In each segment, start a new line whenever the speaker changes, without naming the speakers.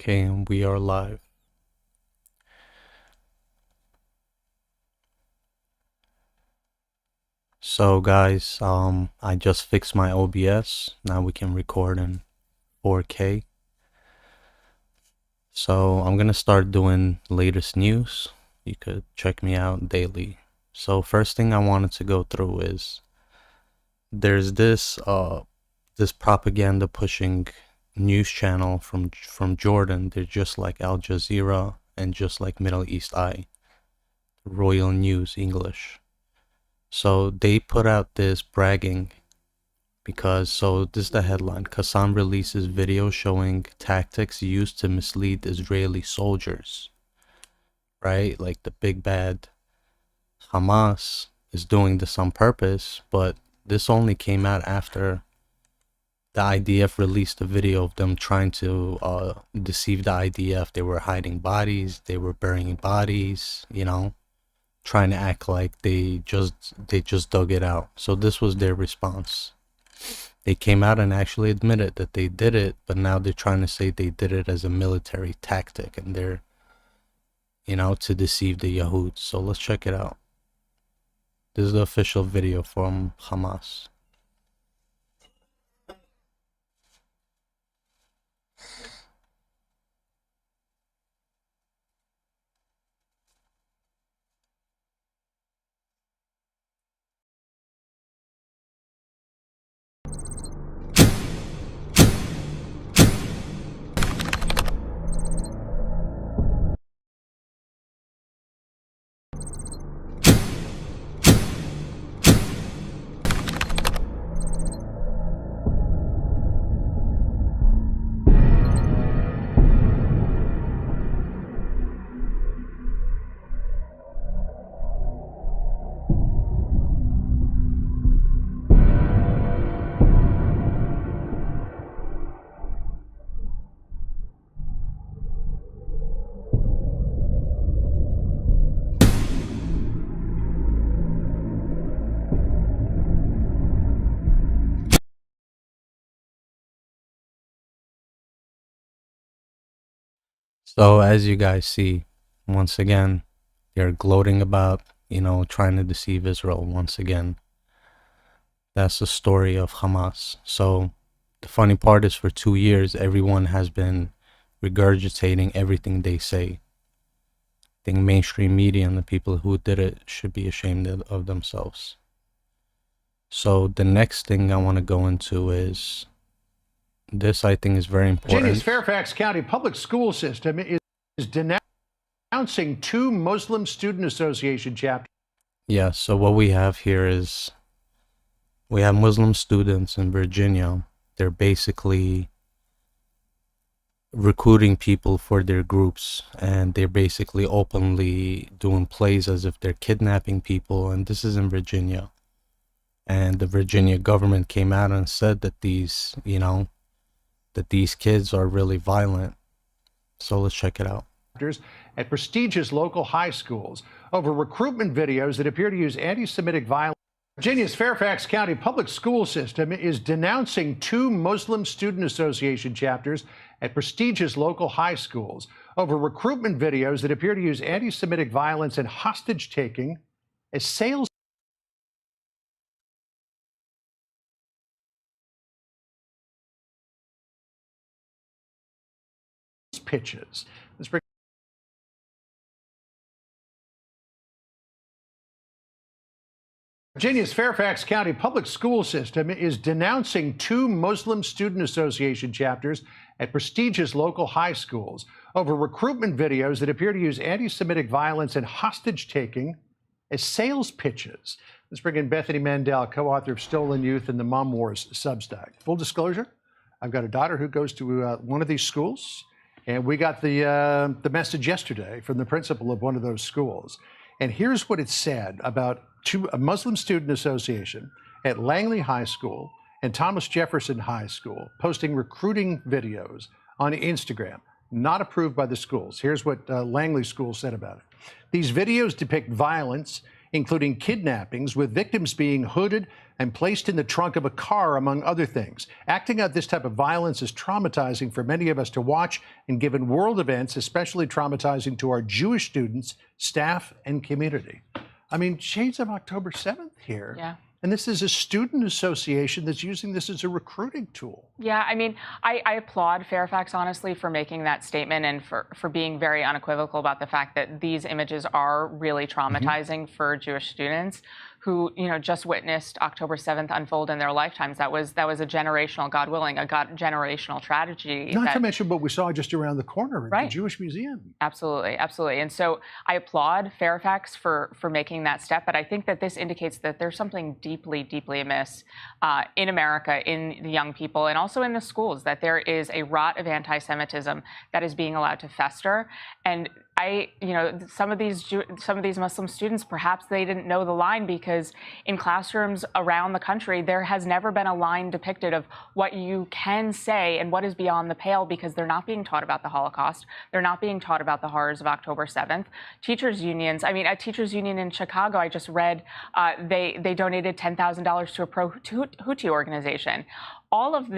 Okay, and we are live. So guys, I just fixed my OBS. Now we can record in 4K. So I'm gonna start doing latest news. You could check me out daily. So first thing I wanted to go through is there's this propaganda pushing news channel from Jordan. They're just like Al Jazeera and just like Middle East Eye, Royal News English. So they put out this bragging because, so this is the headline: Qassam releases video showing tactics used to mislead Israeli soldiers. Right? Like the big bad Hamas is doing this on purpose, but this only came out after the IDF released a video of them trying to deceive the IDF. They were hiding bodies, they were burying bodies, you know, trying to act like they just dug it out. So this was their response. They came out and actually admitted that they did it, but now they're trying to say they did it as a military tactic, and they're, you know, to deceive the Yahuds. So let's check it out. This is the official video from Hamas. So as you guys see, once again, they're gloating about, you know, trying to deceive Israel once again. That's the story of Hamas. So the funny part is, for 2 years, everyone has been regurgitating everything they say. I think mainstream media and the people who did it should be ashamed of themselves. So the next thing I want to go into is this. I think is very important.
Virginia's Fairfax County public school system is denouncing 2 Muslim Student Association chapters.
Yeah, so what we have here is we have Muslim students in Virginia. They're basically recruiting people for their groups, and they're basically openly doing plays as if they're kidnapping people, and this is in Virginia. And the Virginia government came out and said that these, you know, that these kids are really violent. So let's check it out.
At prestigious local high schools over recruitment videos that appear to use anti-Semitic violence. Virginia's Fairfax County public school system is denouncing 2 Muslim Student Association chapters at prestigious local high schools over recruitment videos that appear to use anti-Semitic violence and hostage-taking as sales pitches. Virginia's Fairfax County public school system is denouncing 2 Muslim Student Association chapters at prestigious local high schools over recruitment videos that appear to use anti-Semitic violence and hostage-taking as sales pitches. Let's bring in Bethany Mandel, co-author of Stolen Youth and the Mom Wars Substack. Full disclosure, I've got a daughter who goes to one of these schools, and we got the message yesterday from the principal of one of those schools. And here's what it said about a Muslim Student Association at Langley High School and Thomas Jefferson High School posting recruiting videos on Instagram, not approved by the schools. Here's what Langley School said about it. These videos depict violence including kidnappings, with victims being hooded and placed in the trunk of a car, among other things. Acting out this type of violence is traumatizing for many of us to watch, and given world events, especially traumatizing to our Jewish students, staff, and community. I mean, shades of October 7th here.
Yeah.
And this is a student association that's using this as a recruiting tool.
Yeah, I mean, I applaud Fairfax, honestly, for making that statement and for being very unequivocal about the fact that these images are really traumatizing for Jewish students who, just witnessed October 7th unfold in their lifetimes. That was a generational, God willing, generational tragedy.
Not to mention what we saw just around the corner at the Jewish Museum.
Absolutely, absolutely. And so I applaud Fairfax for making that step, but I think that this indicates that there's something deeply, deeply amiss in America, in the young people, and also in the schools, that there is a rot of anti-Semitism that is being allowed to fester. And some of these Muslim students, perhaps they didn't know the line, because in classrooms around the country, there has never been a line depicted of what you can say and what is beyond the pale, because they're not being taught about the Holocaust. They're not being taught about the horrors of October 7th. Teachers unions, a teachers union in Chicago, I just read, they donated $10,000 to a pro-Houthi organization. All of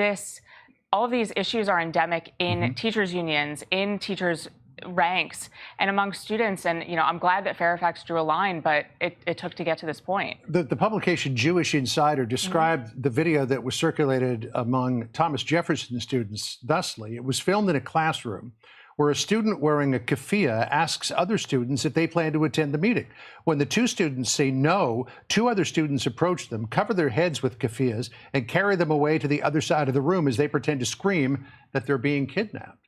these issues are endemic in teachers unions, in teachers ranks, and among students. And I'm glad that Fairfax drew a line, but it took to get to this point.
The publication Jewish Insider described the video that was circulated among Thomas Jefferson students thusly. It was filmed in a classroom where a student wearing a keffiyeh asks other students if they plan to attend the meeting. When the two students say no, two other students approach them, cover their heads with keffiyehs, and carry them away to the other side of the room as they pretend to scream that they're being kidnapped.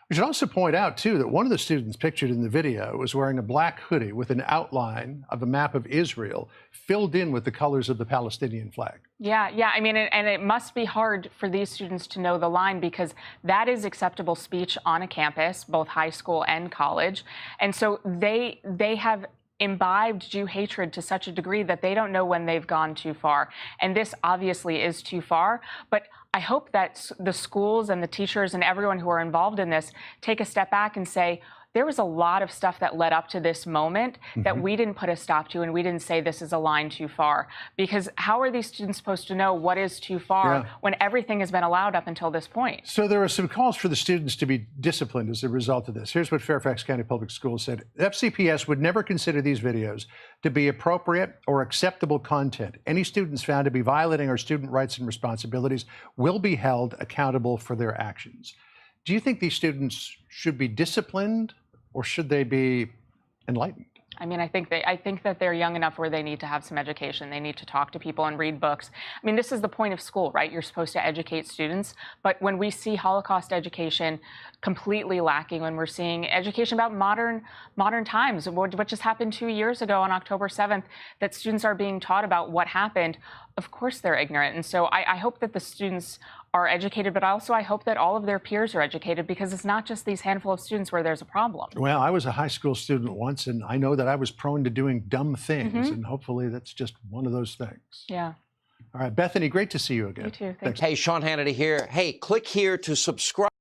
We should also point out, too, that one of the students pictured in the video was wearing a black hoodie with an outline of a map of Israel filled in with the colors of the Palestinian flag.
Yeah. And it must be hard for these students to know the line, because that is acceptable speech on a campus, both high school and college. And so they have imbibed Jew hatred to such a degree that they don't know when they've gone too far. And this obviously is too far, but I hope that the schools and the teachers and everyone who are involved in this take a step back and say, there was a lot of stuff that led up to this moment that we didn't put a stop to, and we didn't say this is a line too far. Because how are these students supposed to know what is too far when everything has been allowed up until this point?
So there are some calls for the students to be disciplined as a result of this. Here's what Fairfax County Public Schools said. FCPS would never consider these videos to be appropriate or acceptable content. Any students found to be violating our student rights and responsibilities will be held accountable for their actions. Do you think these students should be disciplined, or should they be enlightened?
I think that they're young enough where they need to have some education. They need to talk to people and read books. This is the point of school, right? You're supposed to educate students. But when we see Holocaust education completely lacking, when we're seeing education about modern times, what just happened 2 years ago on October 7th, that students are being taught about what happened, of course they're ignorant. And so I hope that the students are educated, but also I hope that all of their peers are educated, because it's not just these handful of students where there's a problem.
Well, I was a high school student once, and I know that I was prone to doing dumb things, and hopefully that's just one of those things.
Yeah.
All right, Bethany, great to see you again.
You too. Thanks.
Hey, Sean Hannity here. Hey, click here to subscribe.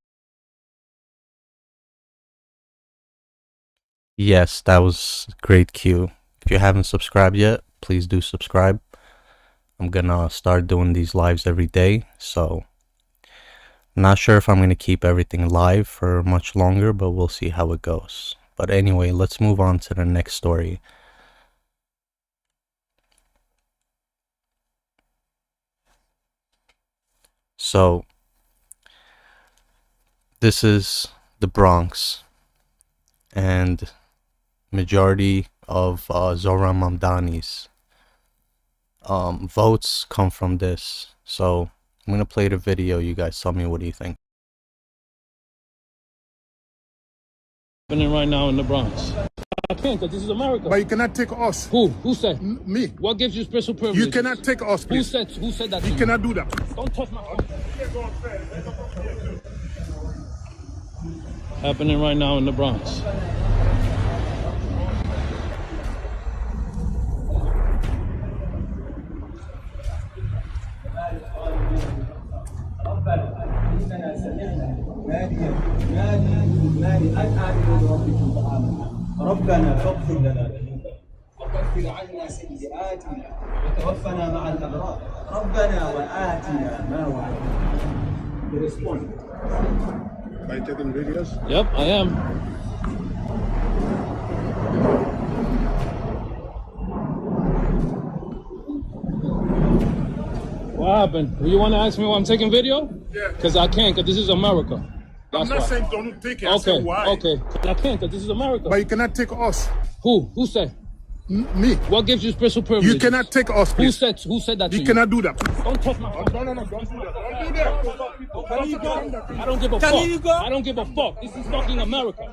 Yes, that was a great cue. If you haven't subscribed yet, please do subscribe. I'm gonna start doing these lives every day, so I'm not sure if I'm gonna keep everything live for much longer, but we'll see how it goes. But anyway, let's move on to the next story. So this is the Bronx, and majority of Zohran Mamdani's votes come from this. So I'm gonna play the video. You guys tell me, what do you think?
Happening right now in the Bronx. I can't, because this is America.
But you cannot take us.
Who? Who said?
Me.
What gives you special privilege?
You cannot take us, please.
Who said that?
You cannot do that.
Don't touch my phone. Happening right now in the Bronx.
ربنا فاغفر لنا ذنوبنا عنا سيئاتنا وتوفنا مع الأبرار ربنا وآتنا ما وعدتنا. Respond.
Are you taking videos?
Yep, I am. What happened? You want to ask me why I'm taking video?
Yeah.
Because I can't, because this is America. That's
I'm not
why.
saying don't take it. I
Okay,
said why.
okay. 'Cause I can't, because this is America.
But you cannot take us.
Who? Who said?
Me.
What gives you special privilege?
You cannot take us,
Who
please.
said? Who said that to
You
you?
cannot do that.
Don't touch my phone.
No, don't do that. Don't do that.
Can you go? I don't give a
Can
fuck.
you go?
I don't give a fuck. This is fucking America.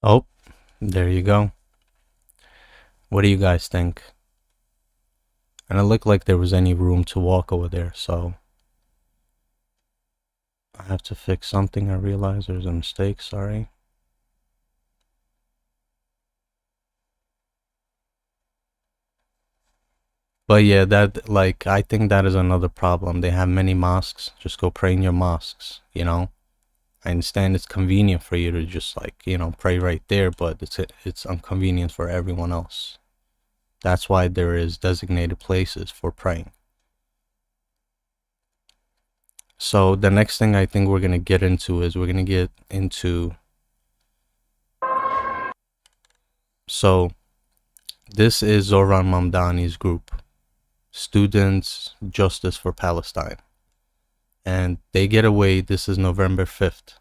Oh, there you go. What do you guys think? And it looked like there was any room to walk over there, so I have to fix something. I realize there's a mistake, sorry. But yeah, that, like, I think that is another problem. They have many mosques. Just go pray in your mosques, you know? I understand it's convenient for you to just, like, you know, pray right there, but it's inconvenient for everyone else. That's why there is designated places for praying. So the next thing I think we're going to get into is we're going to get into... So this is Zoran Mamdani's group, Students Justice for Palestine. And they get away. This is November 5th,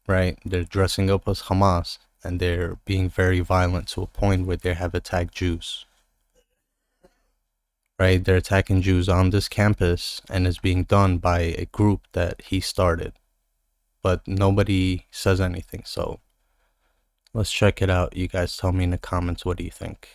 right? They're dressing up as Hamas and they're being very violent to a point where they have attacked Jews. Right? They're attacking Jews on this campus and it's being done by a group that he started. But nobody says anything. So let's check it out. You guys tell me in the comments, what do you think?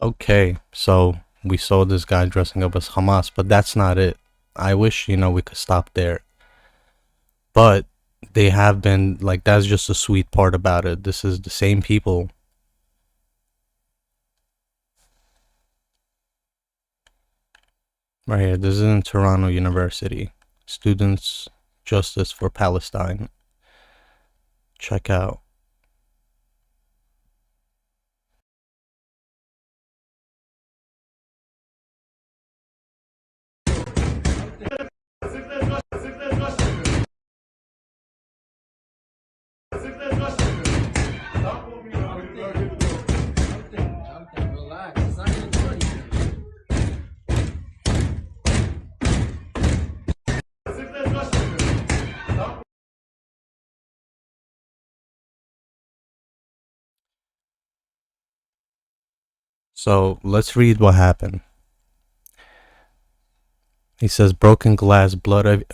Okay, so we saw this guy dressing up as Hamas, but that's not it. I wish, you know, we could stop there. But they have been, like, that's just the sweet part about it. This is the same people. Right here, this is in Toronto University. Students Justice for Palestine. Check out. So let's read what happened. He says, broken glass, blood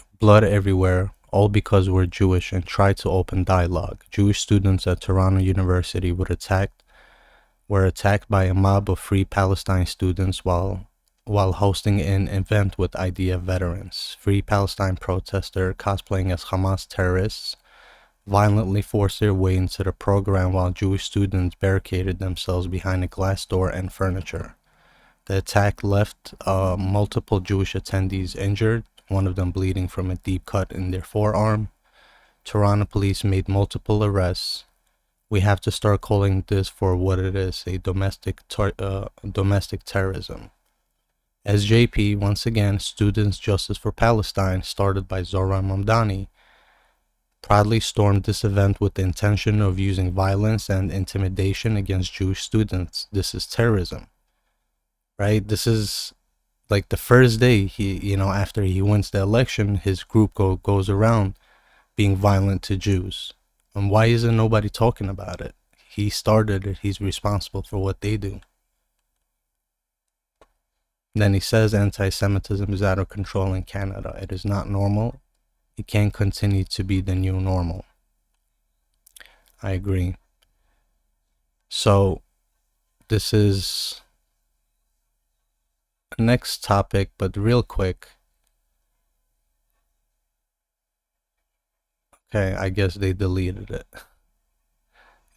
everywhere, all because we're Jewish and tried to open dialogue. Jewish students at Toronto University were attacked by a mob of Free Palestine students while while hosting an event with IDF veterans. Free Palestine protester cosplaying as Hamas terrorists violently forced their way into the program while Jewish students barricaded themselves behind a glass door and furniture. The attack left multiple Jewish attendees injured, one of them bleeding from a deep cut in their forearm. Toronto police made multiple arrests. We have to start calling this for what it is, a domestic terrorism. SJP, once again, Students Justice for Palestine, started by Zohran Mamdani, proudly stormed this event with the intention of using violence and intimidation against Jewish students. This is terrorism, right? This is like the first day after he wins the election, his group goes around being violent to Jews. And why isn't nobody talking about it? He started it. He's responsible for what they do. Then he says anti-Semitism is out of control in Canada. It is not normal. It can't continue to be the new normal. I agree. So this is the next topic, but real quick. Okay, I guess they deleted it.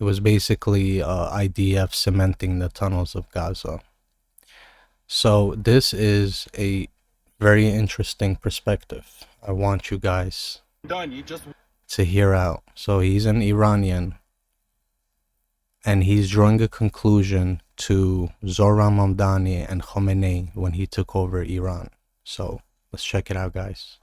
It was basically IDF cementing the tunnels of Gaza. So this is a very interesting perspective. I want you guys to hear out. So he's an Iranian, and he's drawing a conclusion to Zohran Mamdani and Khomeini when he took over Iran. So let's check it out, guys.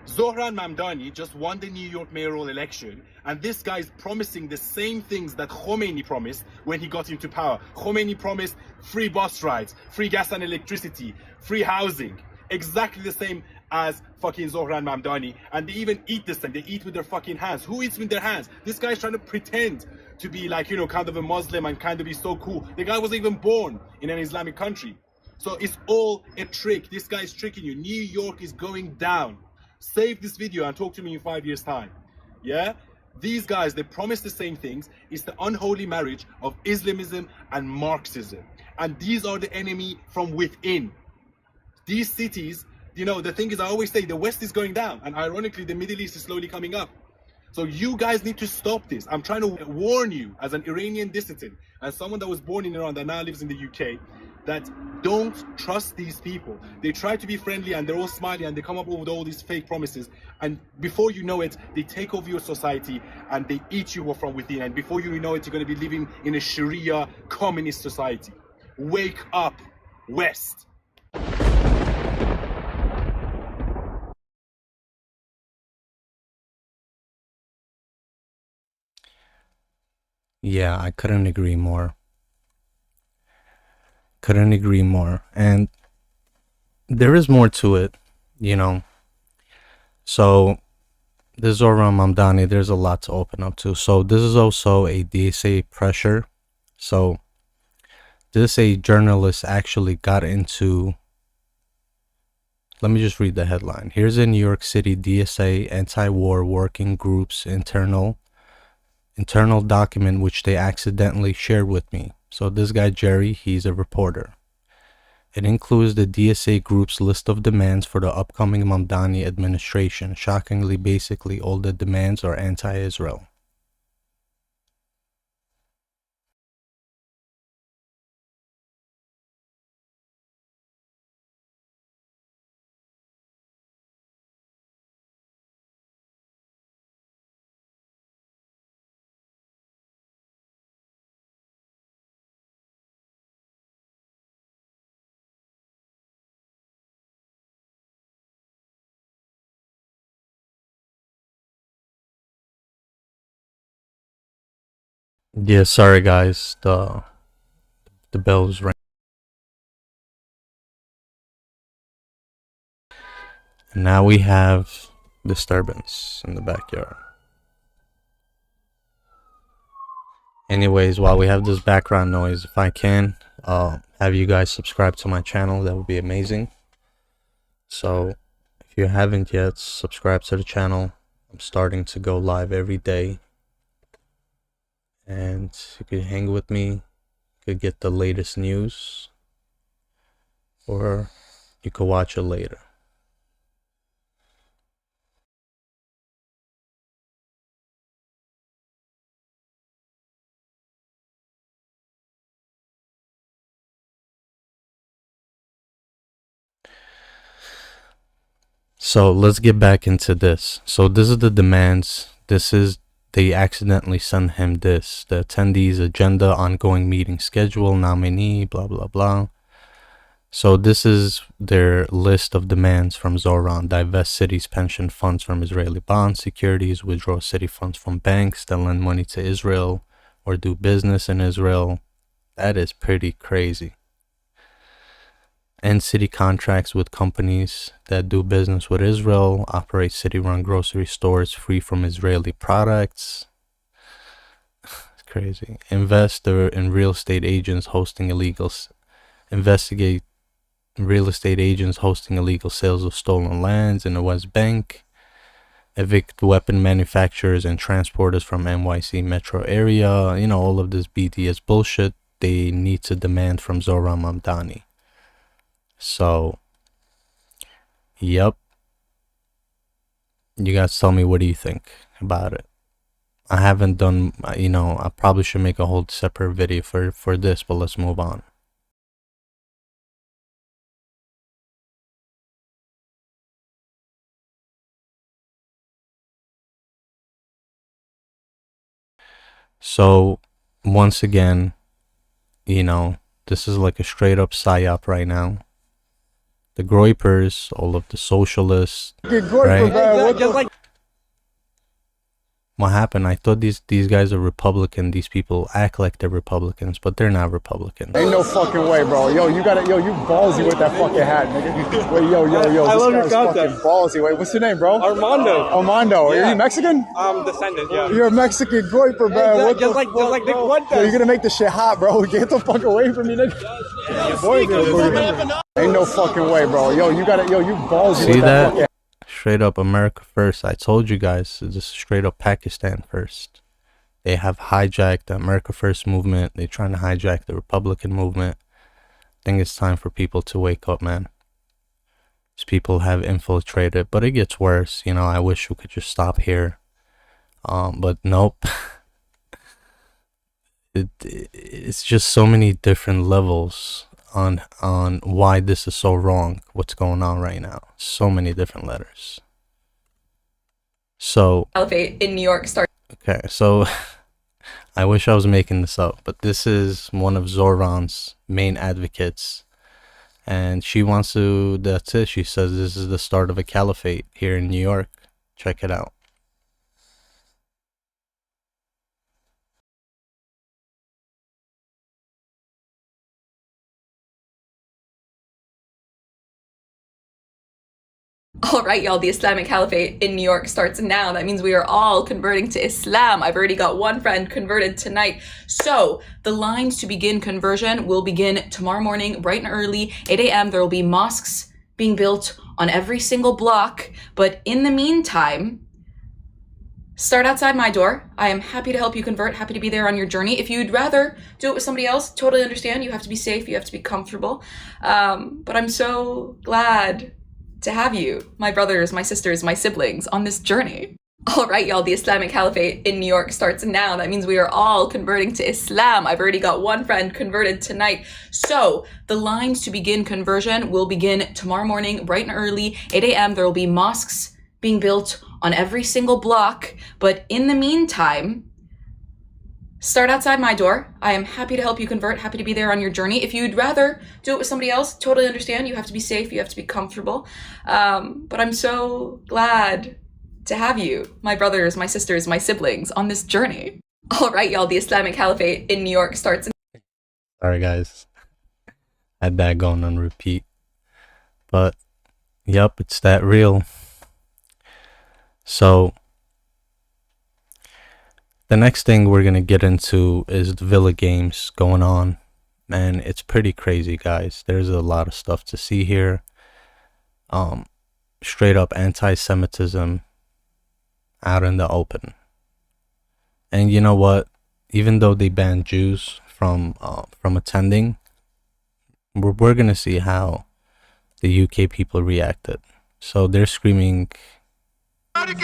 Zohran Mamdani just won the New York mayoral election, and this guy is promising the same things that Khomeini promised when he got into power. Khomeini promised free bus rides, free gas and electricity, free housing, exactly the same as fucking Zohran Mamdani. And they even eat this thing. They eat with their fucking hands. Who eats with their hands? This guy's trying to pretend to be like, kind of a Muslim and kind of be so cool. The guy wasn't even born in an Islamic country. So it's all a trick. This guy's tricking you. New York is going down. Save this video and talk to me in 5 years' time. Yeah? These guys, they promise the same things. It's the unholy marriage of Islamism and Marxism. And these are the enemy from within. These cities, the thing is, I always say the West is going down. And ironically, the Middle East is slowly coming up. So you guys need to stop this. I'm trying to warn you as an Iranian dissident, as someone that was born in Iran that now lives in the UK, that don't trust these people. They try to be friendly and they're all smiley and they come up with all these fake promises, and before you know it, they take over your society and they eat you from within, and before you know it, you're going to be living in a Sharia communist society. Wake up, West.
Yeah, I couldn't agree more. Couldn't agree more. And there is more to it, So this Zohran Mamdani, there's a lot to open up to. So this is also a DSA pressure. So this a journalist actually got into. Let me just read the headline. Here's a New York City DSA anti-war working group's internal document which they accidentally shared with me. So this guy Jerry, he's a reporter. It includes the DSA group's list of demands for the upcoming Mamdani administration. Shockingly, basically all the demands are anti-Israel. Yeah, sorry guys, the bells ring. And now we have disturbance in the backyard. Anyways, while we have this background noise, if I can have you guys subscribe to my channel, that would be amazing. So if you haven't yet, subscribe to the channel. I'm starting to go live every day. and you could hang with me. You could get the latest news, or you could watch it later. So let's get back into this. So this is the demands. They accidentally sent him this. The attendees agenda, ongoing meeting schedule, nominee, blah, blah, blah. So this is their list of demands from Zoran. Divest cities' pension funds from Israeli bond securities, withdraw city funds from banks that lend money to Israel or do business in Israel. That is pretty crazy. End city contracts with companies that do business with Israel, operate city-run grocery stores free from Israeli products. It's crazy. Invest in real estate agents hosting investigate real estate agents hosting illegal sales of stolen lands in the West Bank. Evict weapon manufacturers and transporters from NYC metro area. You know, all of this BDS bullshit they need to demand from Zohran Mamdani. So, yep. You guys tell me, what do you think about it? I haven't done, I probably should make a whole separate video for this, but let's move on. So, once again, this is like a straight up psyop right now. The Groypers, all of the socialists, right? What happened? I thought these guys are Republican. These people act like they're Republicans, but they're not Republicans.
Ain't no fucking way, bro. Yo, you ballsy with that fucking hat, nigga. Wait, yo.
I love your
fucking ballsy. Wait, what's your name, bro? Armando. Yeah. Are you Mexican?
I'm descendant, yeah.
You're a Mexican goiper, bro.
Exactly. Just like Nick Fuentes.
Yo, you're gonna make this shit hot, bro. Get the fuck away from me, nigga. Ain't no fucking way, bro. Yo, you ballsy with that fucking hat.
Straight up America first. I told you guys, this is straight up Pakistan first. They have hijacked the America First movement. They're trying to hijack the Republican movement. I think it's time for people to wake up, man. These people have infiltrated, but it gets worse. I wish we could just stop here. But nope. It's just so many different levels on why this is so wrong, what's going on right now. So many different letters. So
Caliphate in New York starts.
Okay, so I wish I was making this up, but this is one of Zoran's main advocates, and she wants to, that's it, she says this is the start of a caliphate here in New York. Check it out.
All right, y'all, the Islamic Caliphate in New York starts now. That means we are all converting to Islam. I've already got one friend converted tonight. So the lines to begin conversion will begin tomorrow morning, bright and early, 8 a.m. There will be mosques being built on every single block. But in the meantime, start outside my door. I am happy to help you convert, happy to be there on your journey. If you'd rather do it with somebody else, totally understand. You have to be safe, you have to be comfortable. But I'm so glad to have you, my brothers, my sisters, my siblings, on this journey. All right, y'all, the Islamic Caliphate in New York starts now. That means we are all converting to Islam. I've already got one friend converted tonight. So the lines to begin conversion will begin tomorrow morning, bright and early, 8 a.m. There will be mosques being built on every single block. But in the meantime, start outside my door. I am happy to help you convert, happy to be there on your journey. If you'd rather do it with somebody else, totally understand. You have to be safe, you have to be comfortable. But I'm so glad to have you, my brothers, my sisters, my siblings, on this journey. All right, y'all, the Islamic Caliphate in New York starts.
Sorry, guys. Had that going on repeat. But, yep, it's that real. So, the next thing we're going to get into is the Villa Games going on. And it's pretty crazy, guys. There's a lot of stuff to see here. Straight up anti-Semitism out in the open. And you know what? even though they banned Jews from attending, we're gonna see how the UK people reacted. So they're screaming. Okay,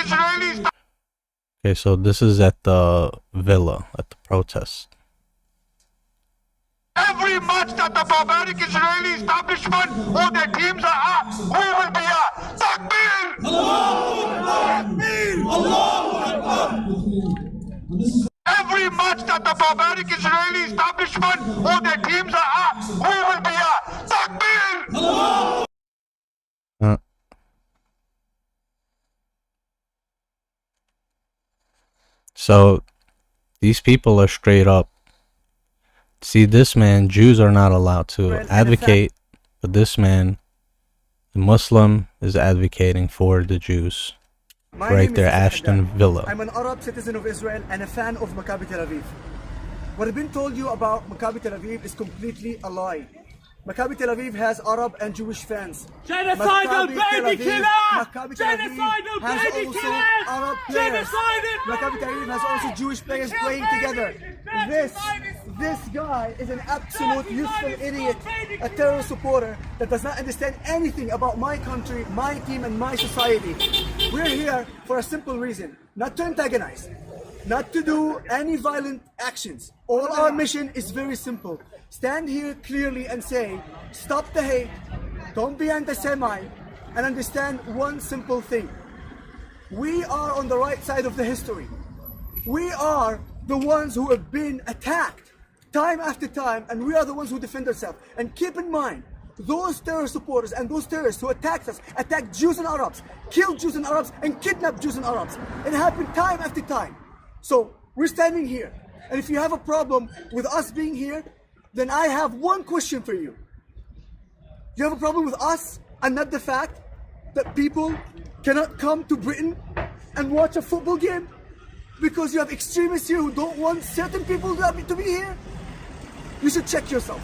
so this is at the villa, at the protest.
Every match that the barbaric Israeli establishment or their teams are at, we will be at. Takbir! Every match that the barbaric Israeli establishment or their teams are at, we will be at. Takbir!
So these people are straight up. See, this man, Jews are not allowed to advocate, but this man, the Muslim, is advocating for the Jews. Right there, Ashton Villa.
I'm an Arab citizen of Israel and a fan of Maccabi Tel Aviv. What I've been told you about Maccabi Tel Aviv is completely a lie. Maccabi Tel Aviv has Arab and Jewish fans.
Genocidal baby killer!
Maccabi Tel Aviv
Genocidal
has
baby
also
killer!
Arab players.
Genocidal
Maccabi Tel Aviv has also Jewish players playing together. This guy is an absolute useful idiot, a terror supporter that does not understand anything about my country, my team, and my society. We're here for a simple reason, not to antagonize, not to do any violent actions. All our mission is very simple. Stand here clearly and say, stop the hate, don't be anti-Semite, and understand one simple thing. We are on the right side of the history. We are the ones who have been attacked time after time, and we are the ones who defend ourselves. And keep in mind, those terror supporters and those terrorists who attacked us, attacked Jews and Arabs, killed Jews and Arabs, and kidnapped Jews and Arabs. It happened time after time. So we're standing here, and if you have a problem with us being here, then I have one question for you. You have a problem with us and not the fact that people cannot come to Britain and watch a football game because you have extremists here who don't want certain people to be here? You should check yourself.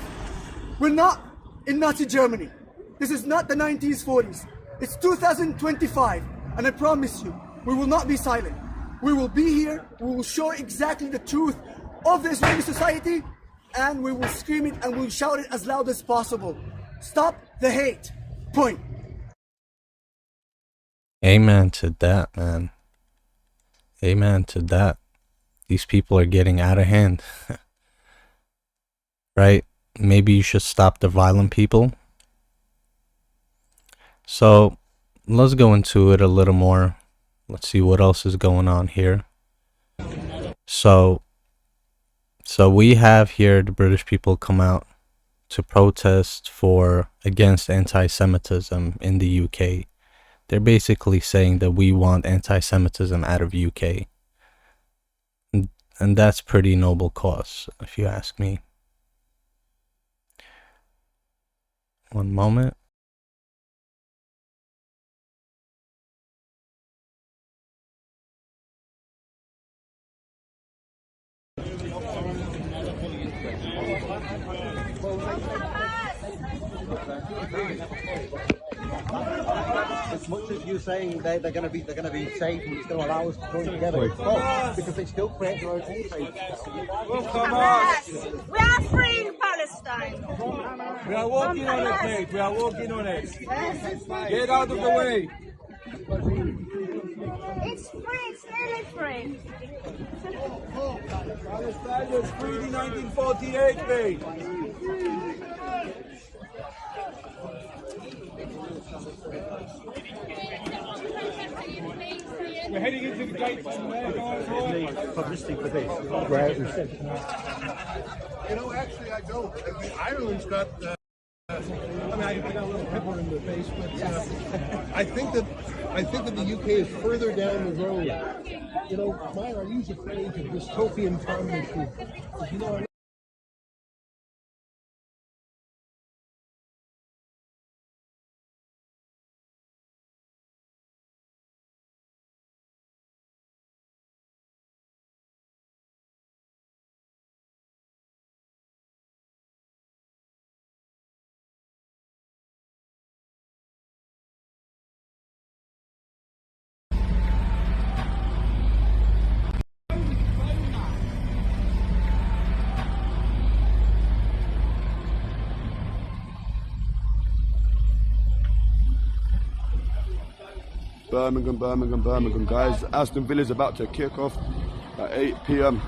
We're not in Nazi Germany. This is not the 1940s, 40s. It's 2025, and I promise you, we will not be silent. We will be here, we will show exactly the truth of the Israeli society, and we will scream it and we'll shout it as loud as possible. Stop the hate. Point.
Amen to that, man. Amen to that. These people are getting out of hand. Right? Maybe you should stop the violent people. So let's go into it a little more. Let's see what else is going on here. So we have here the British people come out to protest against anti-Semitism in the UK. They're basically saying that we want anti-Semitism out of UK. And that's pretty noble cause, if you ask me. One moment.
As much as you're saying they're going to be safe and it's going to allow us to join together, because they still create their own country.
We are freeing Palestine.
We are working on it, mate. We are working on it. Get out of the way.
It's free. It's nearly free.
Palestine was freed in 1948, mate. We're heading into the gates from there, guys.
Publicity for this.
You know, actually, I don't. I mean, Ireland's got. I mean, I got a little pepper in the face, but I think that the UK is further down the road. You know, Maya, are you afraid of dystopian times? You know. Birmingham, guys. Aston Villa's about to kick off at 8 p.m.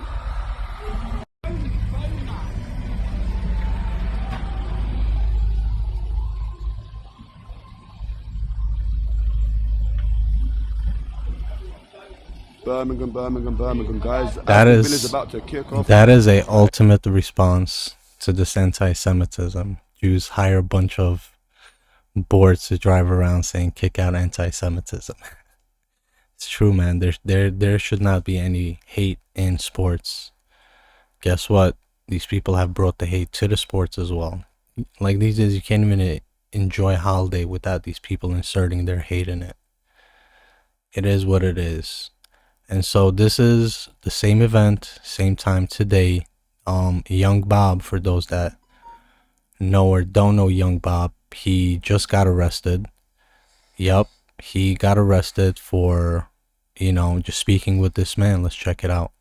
Birmingham, guys.
That
Aston
is
Villa's about to kick off.
that is a ultimate response to this anti-Semitism. Jews hire a bunch of boards to drive around saying kick out anti-Semitism. It's true, man. There should not be any hate in sports. Guess what? These people have brought the hate to the sports as well. Like these days, you can't even enjoy a holiday without these people inserting their hate in it. It is what it is. And so this is the same event, same time today. Young Bob, for those that know or don't know Young Bob, he just got arrested. Yup, he got arrested for, just speaking with this man. Let's check it out.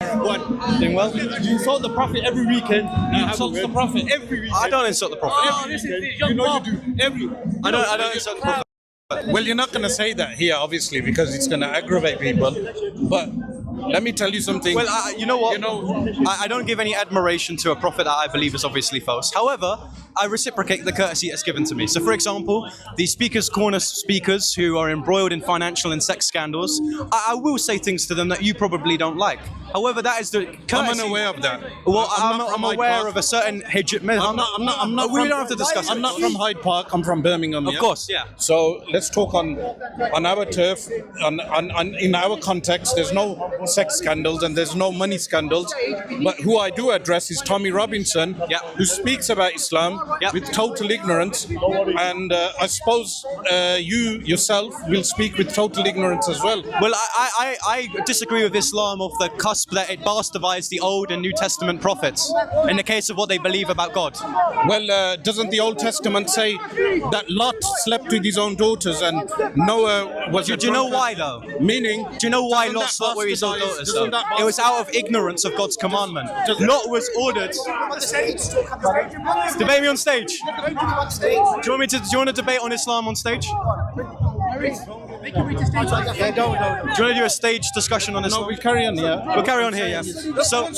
What? Doing well? You insult the Prophet every weekend. You insult the Prophet every weekend. I don't insult the Prophet. Oh, this is young Bob. I don't insult the Prophet.
Well, you're not going to say that here, obviously, because it's going to aggravate people. But let me tell you something.
Well, you know what? I don't give any admiration to a prophet that I believe is obviously false. However, I reciprocate the courtesy that's given to me. So, for example, the Speaker's Corner speakers who are embroiled in financial and sex scandals, I will say things to them that you probably don't like. However, that is the courtesy.
I'm unaware of that.
Well, I'm aware of a certain hijab.
I'm not.
We don't have to discuss it.
I'm not from Hyde Park. I'm from Birmingham.
Of course, yeah.
So let's talk on our turf, in our context. There's no sex scandals and there's no money scandals. But who I do address is Tommy Robinson, who speaks about Islam with total ignorance. And I suppose you yourself will speak with total ignorance as well.
Well, I disagree with Islam off the cusp that it bastardises the Old and New Testament prophets in the case of what they believe about God.
Well, doesn't the Old Testament say that Lot slept with his own daughters and Noah was
Do you know why, though?
Meaning?
Do you know why Lot slept with his own daughters, though? It was out of ignorance of God's commandment. Lot was ordered. Debate me on stage. Do you want to debate on Islam on stage? Do you want to do a stage discussion on this?
No, we'll carry on here.
We'll carry on here, yeah. So,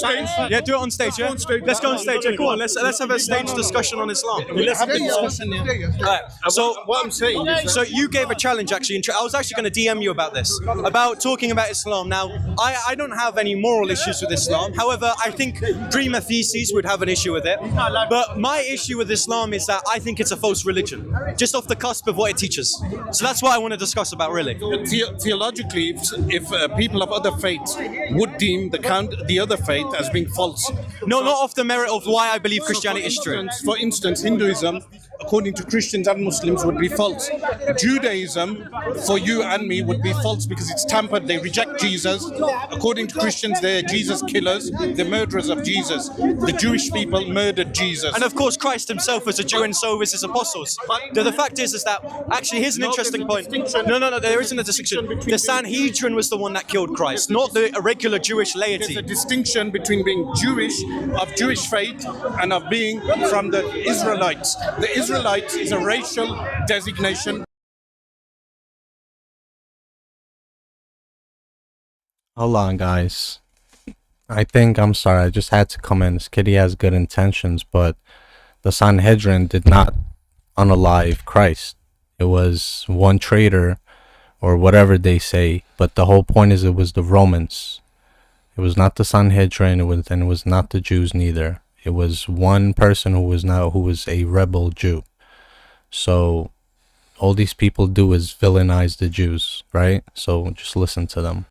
yeah, do it on stage, yeah? Let's go on stage, yeah, go on. Let's have a stage discussion on Islam.
Let's have a discussion here.
Right. So,
what I'm saying is...
So, you gave a challenge, actually. I was actually going to DM you about this, about talking about Islam. Now, I don't have any moral issues with Islam. However, I think Dreamer Theses would have an issue with it. But my issue with Islam is that I think it's a false religion, just off the cusp of what it teaches. So that's what I want to discuss about, really.
Theologically, if people of other faiths would deem the other faith as being false.
No, not off the merit of why I believe Christianity is true.
For instance, Hinduism, according to Christians and Muslims, would be false. Judaism, for you and me, would be false because it's tampered. They reject Jesus. According to Christians, they're Jesus killers. They're murderers of Jesus. The Jewish people murdered Jesus.
And of course, Christ himself was a Jew and so was his apostles. The fact is that, actually, here's an interesting point. No, there isn't a distinction. The Sanhedrin was the one that killed Christ, not the irregular Jewish laity.
There's a distinction between being Jewish, of Jewish faith, and of being from the Israelites. The Israelites is a racial designation.
Hold on, guys. I'm sorry, I just had to come in. This kitty has good intentions, but the Sanhedrin did not unalive Christ. It was one traitor, or whatever they say, but the whole point is it was the Romans. It was not the Sanhedrin, and it was not the Jews neither. It was one person who was a rebel Jew. So all these people do is villainize the Jews, right? So just listen to them.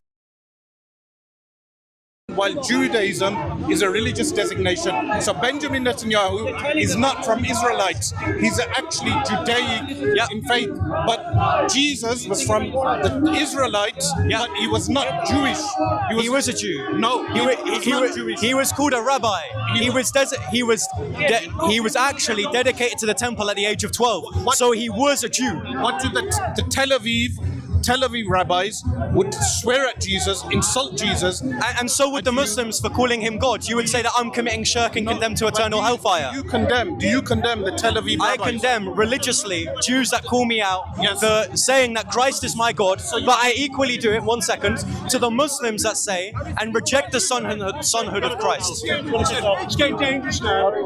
While Judaism is a religious designation, so Benjamin Netanyahu is not from Israelites. He's actually Judaic in faith. But Jesus was from the Israelites, but he was not Jewish.
He was a Jew.
No,
he was called a rabbi. He was actually dedicated to the temple at the age of 12. So he was a Jew.
What did the Tel Tel Aviv rabbis would swear at Jesus, insult Jesus.
And so would the Muslims for calling him God. You would say that I'm committing shirk and condemned to eternal hellfire.
Do you condemn the Tel Aviv rabbis?
I condemn religiously Jews that call me out for saying that Christ is my God, but I equally do it, 1 second, to the Muslims that say and reject the sonhood of Christ.
It's getting dangerous now. Can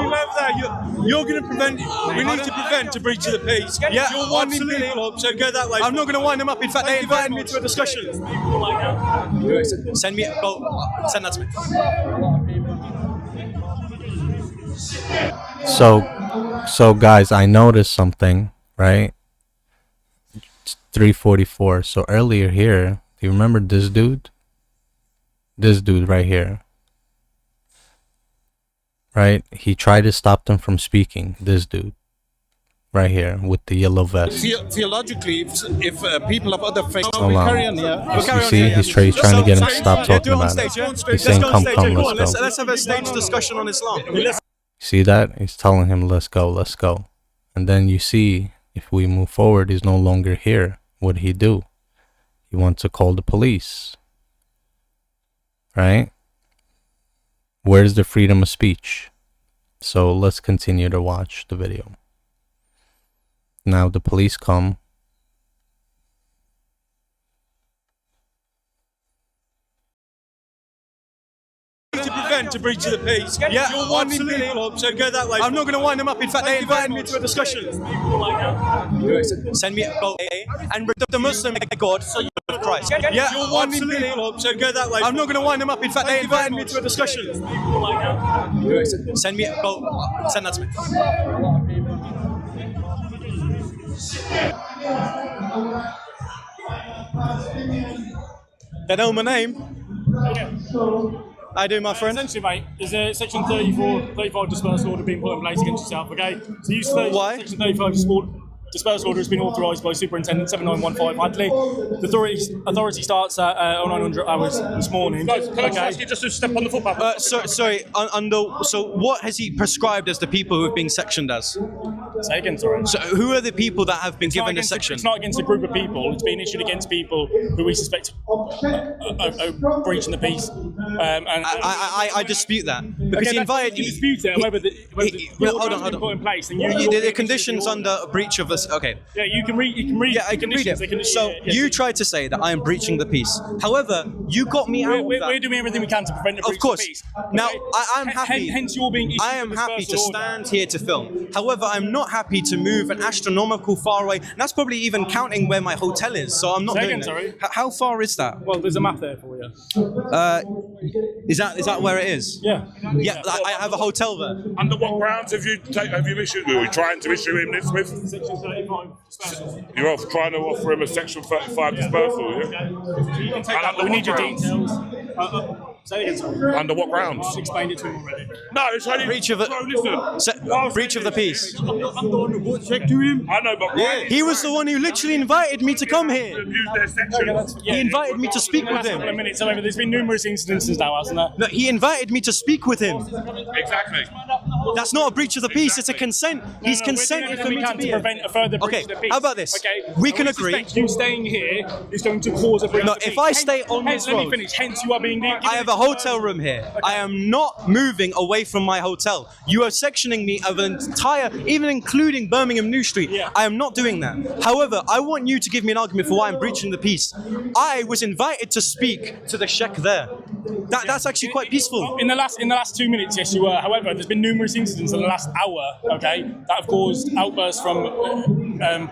you leave that? You're going to prevent. We need to prevent a breach of the peace.
Yeah,
you're winding
absolutely.
people up, so go that way.
I'm not going to wind them up. In fact, they invited me to a discussion. Send that to me.
So guys, I noticed something, right? It's 3:44. So earlier here, do you remember this dude? This dude right here. Right? He tried to stop them from speaking. This dude. Right here with the yellow vest.
Theologically, if people of other faiths
Hold on.
carry on,
You see, he's trying to get him to stop talking about it. He's saying, come, let's go.
Let's have a stage discussion on Islam.
See that? He's telling him, let's go. And then you see, if we move forward, he's no longer here. What did he do? He wants to call the police. Right? Where's the freedom of speech? So let's continue to watch the video. Now the police come.
To prevent a breach of the peace.
Yeah,
you're winding
absolutely.
people up, so go that way.
I'm not going to wind them up. In fact, they invited me to a discussion. Send me and the Muslim God, so you're Christ. Yeah,
you're winding
absolutely.
people up, so go that way.
I'm not going to wind them up. In fact, they invited me to a discussion. Send that to me. They know my name. I do, my friend.
Essentially, mate, is a section 35 dispersal order being put in place against yourself, okay? So you say section 35 dispersal order has been authorised by Superintendent 7915 Hadley. The authority starts at 0900 hours this morning.
Guys, can I just ask you just to step on the footpath?
Sorry, so what has he prescribed as the people who have been sectioned as?
Say again, sorry.
So who are the people that have been given a section?
It's not against a group of people. It's being issued against people who we suspect are breaching the peace. And
I dispute that because he invited.
You dispute it. However,
hold on.
Put in place, and
the conditions under a breach of this. Okay.
Yeah, you can read.
Yeah, I can read it. So you tried to say that I am breaching the peace. However, you got me out.
We're doing everything we can to prevent a breach
of course.
The peace.
Now I'm happy.
Hence, you're being.
I am happy to stand here to film. However, I'm not happy to move an astronomical far away. And that's probably even counting where my hotel is. So I'm not doing it.
Sorry.
How far is that?
Well, there's a map there for you.
Is that where it is?
Yeah.
Yeah, I have a hotel there.
Under what grounds have you issued? Are we trying to issue him this with?
Section 35 dispersal.
You're trying to offer him a Section 35 dispersal, yeah?
You can take that, but we need your details. Say again, sorry.
Under what grounds?
I've explained it to him already.
No, it's only
breach of the peace.
I'm the one who brought check to him. I know, but why?
He was the one who literally invited me to come here.
Use their section.
He invited me to speak with him.
However, there's been numerous incidences now, hasn't there?
No, he invited me to speak with him.
Exactly.
That's not a breach of the peace. It's a consent. He's consented for me to be here.
Prevent a further breach of the peace.
How about this?
Okay,
we can agree.
You staying here is going to cause a breach of the peace.
If I stay on this road,
let me finish. Hence, you are being.
I have a hotel room here. Okay. I am not moving away from my hotel. You are sectioning me of an entire, even including Birmingham New Street. Yeah. I am not doing that. However, I want you to give me an argument for why I'm breaching the peace. I was invited to speak to the Sheikh there. That's actually quite peaceful.
In the last 2 minutes, yes, you were. However, there's been numerous incidents in the last hour, okay, that have caused outbursts from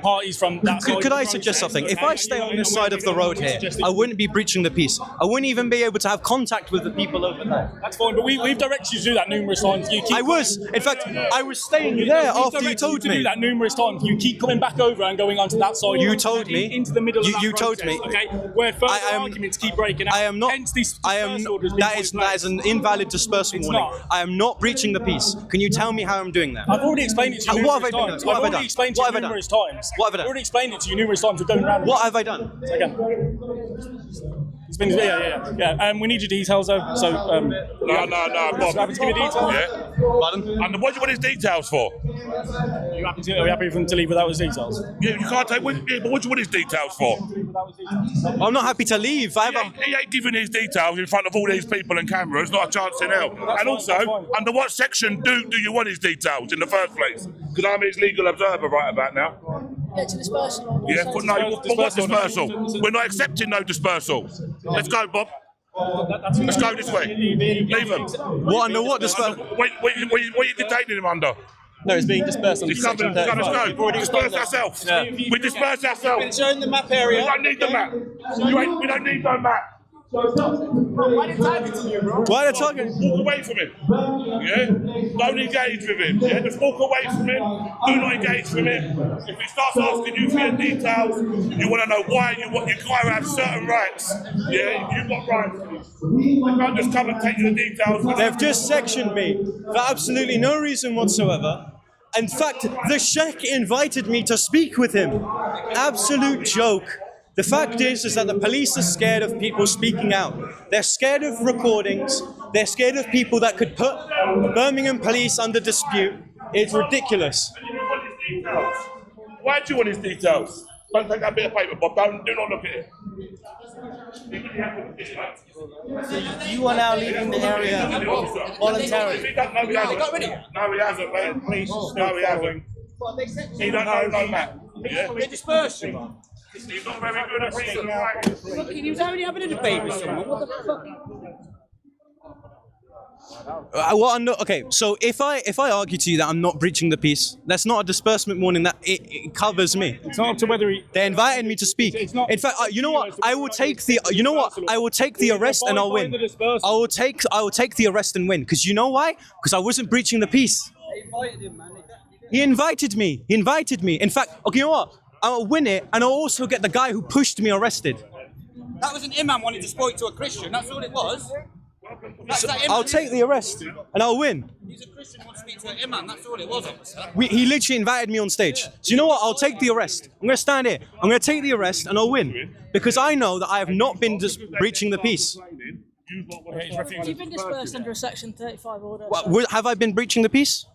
parties from that side.
Could I suggest something? If I stay on this side of the road here, I wouldn't be breaching the peace. I wouldn't even be able to have contact with the people over there.
That's fine, but we've directed you to do that numerous times.
I was. In fact, I was staying there after you told me.
To do that numerous times. You keep coming back over and going onto that side.
You told me.
Into the middle of that
You told me.
Okay, where further arguments keep breaking out.
I am not.
Hence this
That is an invalid dispersal warning. I am not breaching the peace. Can you tell me how I'm doing that?
I've already explained it to you numerous times. I've already explained it to you numerous times.
What have I done?
I've already explained it to you numerous times. We're going around.
What have I done?
Again. It's been, yeah. We need your details though. So,
No, Bob.
Happy to give you details.
Yeah.
Pardon?
And what do you want his details for?
Are we happy for him to leave without his details?
Yeah, you can't take. Yeah, but what do you want his details for?
I'm not happy to leave.
He ain't giving his details in front of all these people and cameras. Not a chance in hell. And also, under what section do you want his details in the first place? Because I'm his legal observer right about now.
Yeah, to dispersal.
Yeah, but what dispersal? We're not accepting no dispersal. Let's go, Bob. Let's go this way. Leave him.
What under what dispersal?
What are you detaining him under?
No, it's being dispersed under Section 35.
Let's go. Disperse ourselves.
Yeah.
We disperse ourselves.
Been showing the map area.
We don't need the map. We don't need no map.
Why are they targeting you, bro? Why are they targeting?
Walk away from him. Yeah? Don't engage with him. Yeah? Just walk away from him. Do not engage with him. If he starts asking you for your details, you want to know why you gotta have certain rights. Yeah? You've got rights. They can't just come and take your details.
They've just sectioned me for absolutely no reason whatsoever. In fact, the Sheikh invited me to speak with him. Absolute joke. The fact is that the police are scared of people speaking out. They're scared of recordings. They're scared of people that could put Birmingham police under dispute. It's ridiculous.
Why do you want his details? Don't take that bit of paper, Bob. Do not look at it.
So you are now leaving the area voluntarily.
No, he hasn't, man. Please, no, he hasn't. He don't know no map. Yeah?
They dispersed you.
He's not very good at reading the right.
Look, he was only having a debate with someone. What the fuck?
Okay, so if I argue to you that I'm not breaching the peace, that's not a disbursement warning. That it covers me.
It's not up to whether
they invited me to speak. In fact, you know what? I will take the. You know what? I will take the arrest and I'll win. I will take the arrest and win. Because you know why? Because I wasn't breaching the peace. He invited me. He invited me. In fact, okay, you know what? I'll win it, and I'll also get the guy who pushed me arrested.
That was an imam wanting to speak to a Christian. That's all it was.
So I'll take the arrest, and I'll win.
He's a Christian who wants to speak to an imam. That's all it was, officer.
He literally invited me on stage. So you know what? I'll take the arrest. I'm going to stand here. I'm going to take the arrest, and I'll win. Because I know that I have not been breaching the peace.
You've been dispersed under a Section 35 order.
Have I been breaching the peace?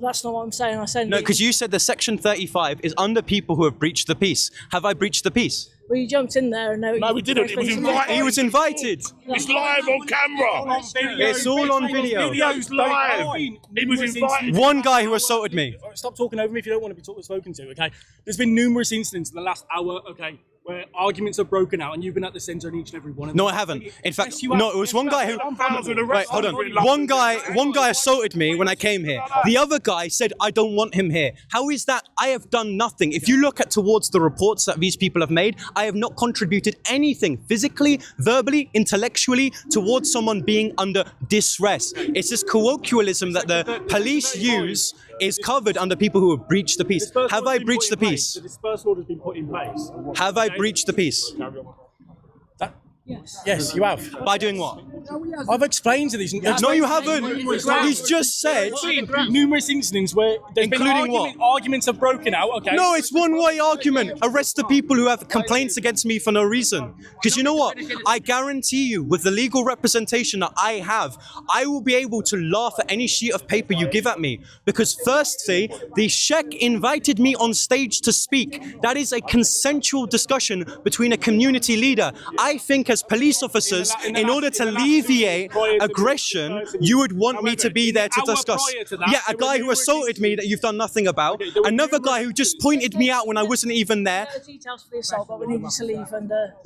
That's not what I'm saying. I said
no, because you said the Section 35 is under people who have breached the peace. Have I breached the peace?
Well, you jumped in there and
no, we didn't. It was invited.
He was invited.
It's live on camera.
It's all on video.
Video's live. He was invited.
One guy who assaulted me.
Stop talking over me if you don't want to be spoken to, okay? There's been numerous incidents in the last hour, okay, where arguments have broken out and you've been at the centre in each and every one of them.
No, I haven't. In fact, no, it was one guy who... Wait, hold on. One guy assaulted me when I came here. The other guy said, I don't want him here. How is that? I have done nothing. If you look towards the reports that these people have made, I have not contributed anything physically, verbally, intellectually towards someone being under distress. It's this colloquialism that the police use is covered under people who have breached the peace. Have I breached the peace?
The dispersal order has been put in place.
Have I breached the peace?
Yes, you have.
By doing what?
I've explained to these.
No, you haven't. He's just said
numerous incidents where there's been arguments have broken out. Okay.
No, it's one-way argument. Arrest the people who have complaints against me for no reason. Because you know what? I guarantee you, with the legal representation that I have, I will be able to laugh at any sheet of paper you give at me. Because firstly, the Sheikh invited me on stage to speak. That is a consensual discussion between a community leader. I think as police officers, in order to alleviate aggression, you would want me to be there to discuss. Yeah, a guy who assaulted me that you've done nothing about. Another guy who just pointed me out when I wasn't even there.
Details for the assault, but we need you to leave.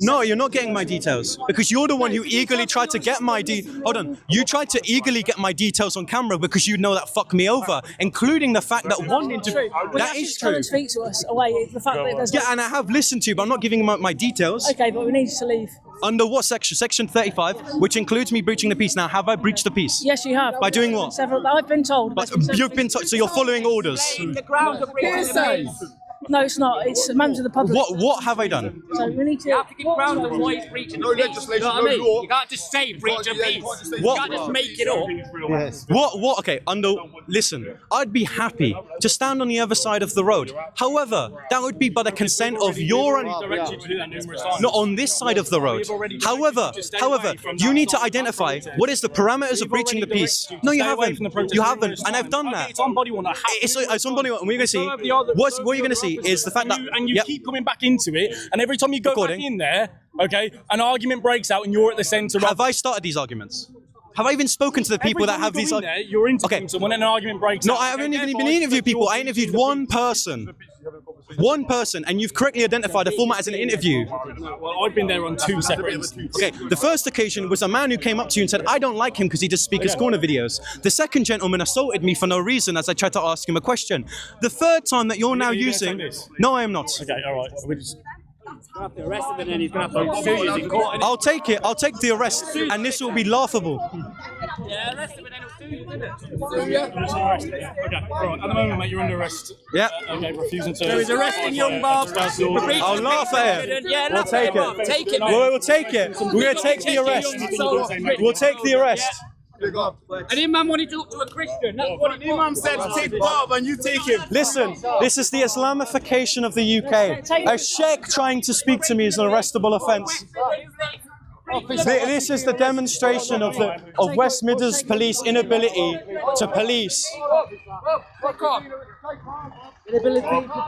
No, you're not getting my details because you're the one who eagerly tried to get my Hold on, you tried to eagerly get my details on camera because you know that fucked me over, including the fact that one interview. That is true.
Come and speak to us away. The fact that there's
and I have listened to you, but I'm not giving him my details.
Okay, but we need you to leave.
Under what section? Section 35, which includes me breaching the peace. Now, have I breached the peace?
Yes, you have.
By doing what?
I've been told.
But you've been told, so you're following orders.
The ground of
No, it's not. It's a man to the public.
What have I done?
So we need to.
You have to give grounds on why he's breaching the peace.
legislation,
You know what I mean?
law.
You can't just say breach of peace. You
What?
can't just make it up.
Yes. What? Okay, listen, I'd be happy to stand on the other side of the road. However, that would be by the consent of your... Not on this side of the road. However, you need to identify what is the parameters of breaching the peace. No, you haven't. You haven't, and I've done that.
It's on body one.
It's on body one. What you're going to see, what you're going to see is the fact that...
And you keep coming back into it, and every time you go back in there, okay, an argument breaks out and you're at the centre of...
Have I started these arguments? Have I even spoken to the people that have these...
You're interviewing someone and an argument breaks out.
No, I haven't even been interviewing people. I interviewed one person. One person, and you've correctly identified the format as an interview.
Well, I've been there on 2 separate instances.
Okay, the first occasion was a man who came up to you and said, I don't like him because he does Speaker's Corner videos. The second gentleman assaulted me for no reason as I tried to ask him a question. The third time that you're now using... No, I am not.
Okay, all right. We just...
Have to arrest him and then he's going to have to sue you in court.
I'll take it. I'll take the arrest, and this will be laughable.
Yeah, arrest him and then he'll sue you, isn't it?
Okay, all right. At the moment, mate, you're under arrest.
Yeah.
Okay, refusing to...
So he's arresting young Bob.
I'll laugh at it.
Yeah,
We'll take it.
Take it,
We'll take it. We're going to take the arrest. We'll take the arrest.
And him man wanted to talk to a Christian. That's what him man said. Take Bob and you take him.
Listen, this is the Islamification of the UK. A sheikh trying to speak to me is an arrestable offence. This is the demonstration of West Midlands police inability to police.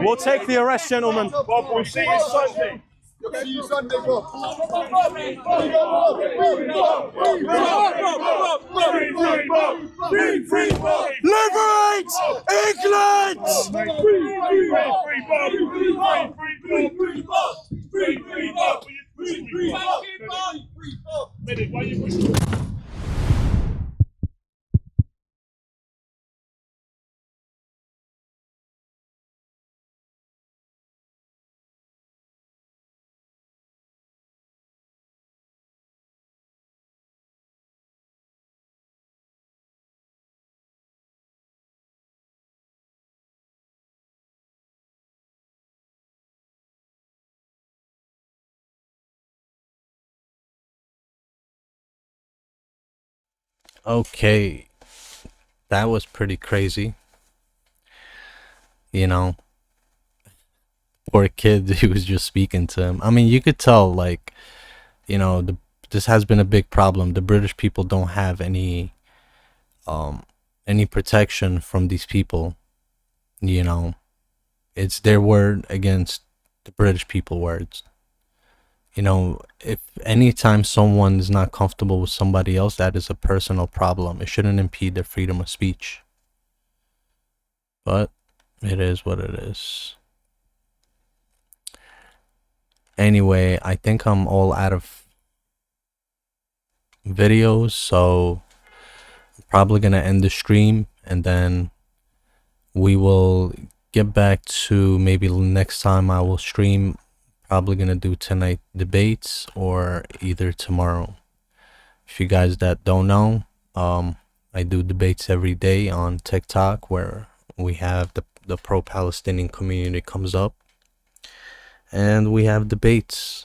We'll take the arrest, gentlemen.
Bob, we'll see you Sunday. See you Sunday, Bob.
Liberate England!
Okay, that was pretty crazy. You know, poor kid who was just speaking to him. I mean, you could tell, like, you know, this has been a big problem. The British people don't have any protection from these people. You know, it's their word against the British people words. You know, if anytime someone is not comfortable with somebody else, that is a personal problem. It shouldn't impede their freedom of speech. But it is what it is. Anyway, I think I'm all out of videos, so I'm probably gonna end the stream, and then we will get back to maybe next time I will stream. Probably gonna do tonight debates or either tomorrow. If you guys that don't know, I do debates every day on TikTok where we have the pro-Palestinian community comes up and we have debates.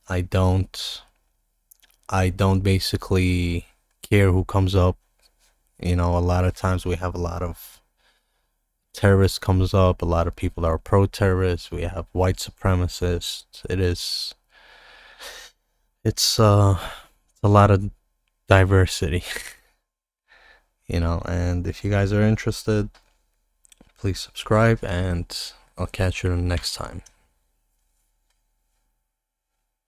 I don't basically care who comes up. You know, a lot of times we have a lot of terrorists comes up, a lot of people that are pro-terrorists, we have white supremacists. It's a lot of diversity. You know, and if you guys are interested, please subscribe, and I'll catch you next time.